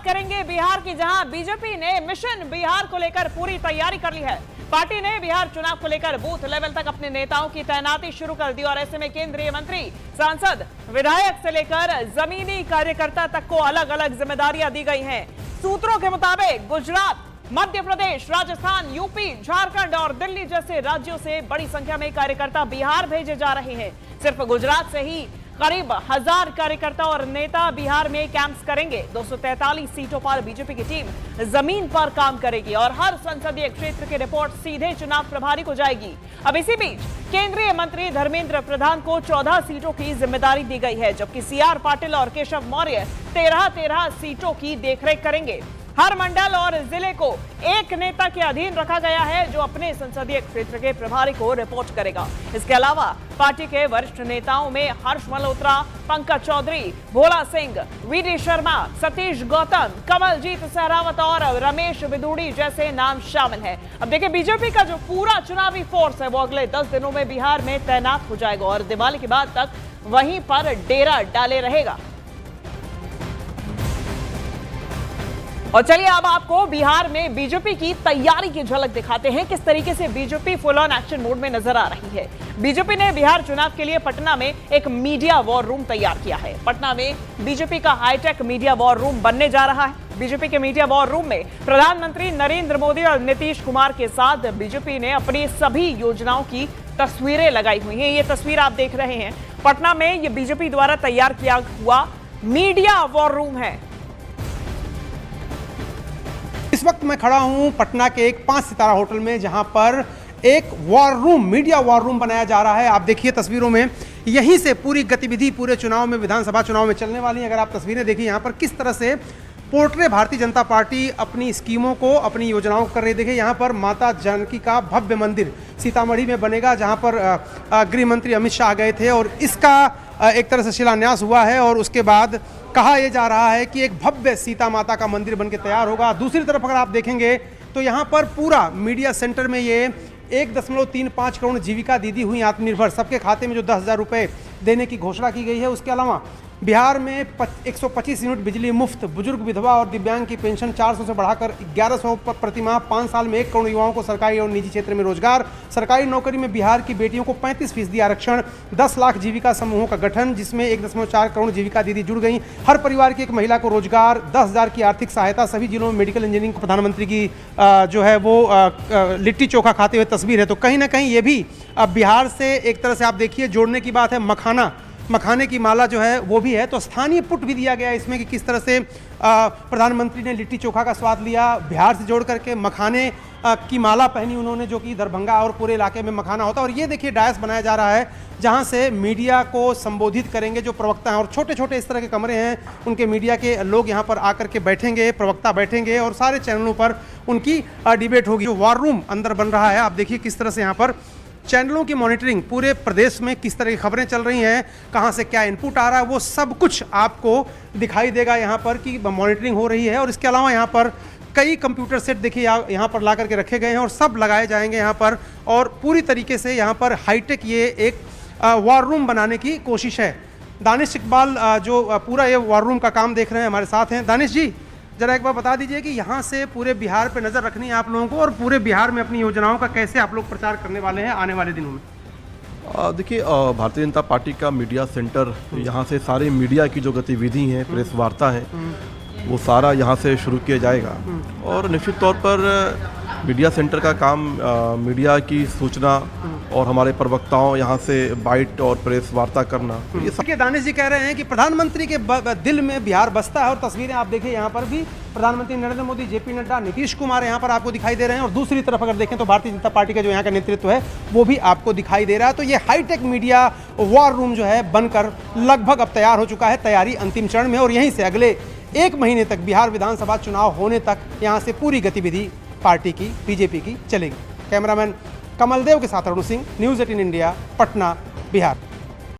करेंगे बिहार की, जहां बीजेपी ने मिशन बिहार को लेकर पूरी तैयारी कर ली है। पार्टी ने बिहार चुनाव को लेकर बूथ लेवल तक अपने नेताओं की तैनाती शुरू कर दी और ऐसे में केंद्रीय मंत्री, सांसद, विधायक से लेकर जमीनी कार्यकर्ता तक को अलग अलग जिम्मेदारियां दी गई हैं। सूत्रों के मुताबिक गुजरात, मध्य प्रदेश, राजस्थान, यूपी, झारखंड और दिल्ली जैसे राज्यों से बड़ी संख्या में कार्यकर्ता बिहार भेजे जा रहे हैं। सिर्फ गुजरात से ही करीब 1000 कार्यकर्ता और नेता बिहार में कैंप्स करेंगे। 243 सीटों पर बीजेपी की टीम जमीन पर काम करेगी और हर संसदीय क्षेत्र की रिपोर्ट सीधे चुनाव प्रभारी को जाएगी। अब इसी बीच केंद्रीय मंत्री धर्मेंद्र प्रधान को 14 सीटों की जिम्मेदारी दी गई है, जबकि सीआर पाटिल और केशव मौर्य 13 सीटों की देखरेख करेंगे। हर मंडल और जिले को एक नेता के अधीन रखा गया है, जो अपने संसदीय क्षेत्र के प्रभारी को रिपोर्ट करेगा। इसके अलावा पार्टी के वरिष्ठ नेताओं में हर्ष मल्होत्रा, पंकज चौधरी, भोला सिंह, वीडी शर्मा, सतीश गौतम, कमलजीत सहरावत और रमेश बिदूड़ी जैसे नाम शामिल हैं। अब देखिए, बीजेपी का जो पूरा चुनावी फोर्स है वो अगले 10 दिनों में बिहार में तैनात हो जाएगा और दिवाली के बाद तक वहीं पर डेरा डाले रहेगा। और चलिए अब आपको बिहार में बीजेपी की तैयारी की झलक दिखाते हैं, किस तरीके से BJP full on action mode में नजर आ रही है। बीजेपी ने बिहार चुनाव के लिए पटना में एक मीडिया वॉर रूम तैयार किया है। पटना में बीजेपी का हाईटेक मीडिया वॉर रूम बनने जा रहा है। बीजेपी के मीडिया वॉर रूम में प्रधानमंत्री नरेंद्र मोदी और नीतीश कुमार के साथ बीजेपी ने अपनी सभी योजनाओं की तस्वीरें लगाई हुई हैं। ये तस्वीर आप देख रहे हैं, पटना में ये बीजेपी द्वारा तैयार किया हुआ मीडिया वॉर रूम है। इस वक्त मैं खड़ा हूं पटना के एक 5 सितारा होटल में, जहां पर एक war room, media war room बनाया जा रहा है। आप देखिए तस्वीरों में, यहीं से पूरी गतिविधि पूरे चुनाव में, विधानसभा चुनाव में चलने वाली है। अगर आप तस्वीरें देखिए यहाँ पर किस तरह से पोर्ट्रे भारतीय जनता पार्टी अपनी स्कीमों को, अपनी योजनाओं को कर रही। देखिए यहाँ पर माता जानकी का भव्य मंदिर सीतामढ़ी में बनेगा, जहाँ पर गृह मंत्री अमित शाह गए थे और इसका एक तरह से शिलान्यास हुआ है। और उसके बाद कहा यह जा रहा है कि एक भव्य सीता माता का मंदिर बनके तैयार होगा। दूसरी तरफ अगर आप देखेंगे तो यहाँ पर पूरा मीडिया सेंटर में ये 1.35 करोड़ जीविका दीदी हुई आत्मनिर्भर, सबके खाते में जो 10,000 रुपये देने की घोषणा की गई है। उसके अलावा बिहार में 125 यूनिट बिजली मुफ्त, बुजुर्ग, विधवा और दिव्यांग की पेंशन 400 से बढ़ाकर 1100 प्रतिमाह, 5 साल में 1 करोड़ युवाओं को सरकारी और निजी क्षेत्र में रोजगार, सरकारी नौकरी में बिहार की बेटियों को 35% आरक्षण, 10 लाख जीविका समूहों का गठन, जिसमें 1.4 करोड़ जीविका दीदी जुड़ गई, हर परिवार की एक महिला को रोजगार, 10,000 की आर्थिक सहायता, सभी जिलों में मेडिकल इंजीनियरिंग। प्रधानमंत्री की जो है वो लिट्टी चोखा खाते हुए तस्वीर है। तो कहीं ना कहीं ये भी बिहार से एक तरह से आप देखिए जोड़ने की बात है। मखाने की माला जो है वो भी है, तो स्थानीय पुट भी दिया गया है इसमें कि किस तरह से प्रधानमंत्री ने लिट्टी चोखा का स्वाद लिया, बिहार से जोड़ करके मखाने की माला पहनी उन्होंने, जो कि दरभंगा और पूरे इलाके में मखाना होता है। और ये देखिए डायस बनाया जा रहा है, जहां से मीडिया को संबोधित करेंगे जो प्रवक्ता हैं, और छोटे छोटे इस तरह के कमरे हैं, उनके मीडिया के लोग यहाँ पर आकर के बैठेंगे, प्रवक्ता बैठेंगे और सारे चैनलों पर उनकी डिबेट होगी। जो वॉर रूम अंदर बन रहा है, आप देखिए किस तरह से यहाँ पर चैनलों की मॉनिटरिंग, पूरे प्रदेश में किस तरह की खबरें चल रही हैं, कहां से क्या इनपुट आ रहा है, वो सब कुछ आपको दिखाई देगा यहाँ पर कि मॉनिटरिंग हो रही है। और इसके अलावा यहाँ पर कई कंप्यूटर सेट देखिए यहाँ पर ला करके रखे गए हैं और सब लगाए जाएंगे यहाँ पर, और पूरी तरीके से यहाँ पर हाईटेक ये एक वॉर रूम बनाने की कोशिश है। दानिश इकबाल जो पूरा ये वॉर रूम का काम देख रहे हैं, हमारे साथ हैं। दानिश जी, जरा एक बार बता दीजिए कि यहाँ से पूरे बिहार पे नज़र रखनी है आप लोगों को, और पूरे बिहार में अपनी योजनाओं का कैसे आप लोग प्रचार करने वाले हैं आने वाले दिनों में। देखिए, भारतीय जनता पार्टी का मीडिया सेंटर, यहाँ से सारे मीडिया की जो गतिविधि हैं, प्रेस वार्ता है, वो सारा यहाँ से शुरू किया जाएगा। और निश्चित तौर पर मीडिया सेंटर का काम मीडिया की सूचना और हमारे प्रवक्ताओं यहाँ से बाइट और प्रेस वार्ता करना। ये सब दानिश जी कह रहे हैं कि प्रधानमंत्री के दिल में बिहार बसता है, और तस्वीरें आप देखिए यहाँ पर भी प्रधानमंत्री नरेंद्र मोदी, जेपी नड्डा, नीतीश कुमार यहाँ पर आपको दिखाई दे रहे हैं। और दूसरी तरफ अगर देखें तो भारतीय जनता पार्टी का जो यहाँ का नेतृत्व है वो भी आपको दिखाई दे रहा है। तो ये हाईटेक मीडिया वॉर रूम जो है बनकर लगभग अब तैयार हो चुका है, तैयारी अंतिम चरण में, और यहीं से अगले 1 महीने तक बिहार विधानसभा चुनाव होने तक यहाँ से पूरी गतिविधि पार्टी की, बीजेपी की चलेगी। कैमरामैन कमल देव के साथ अरुण सिंह, न्यूज़ 18 इंडिया, पटना, बिहार।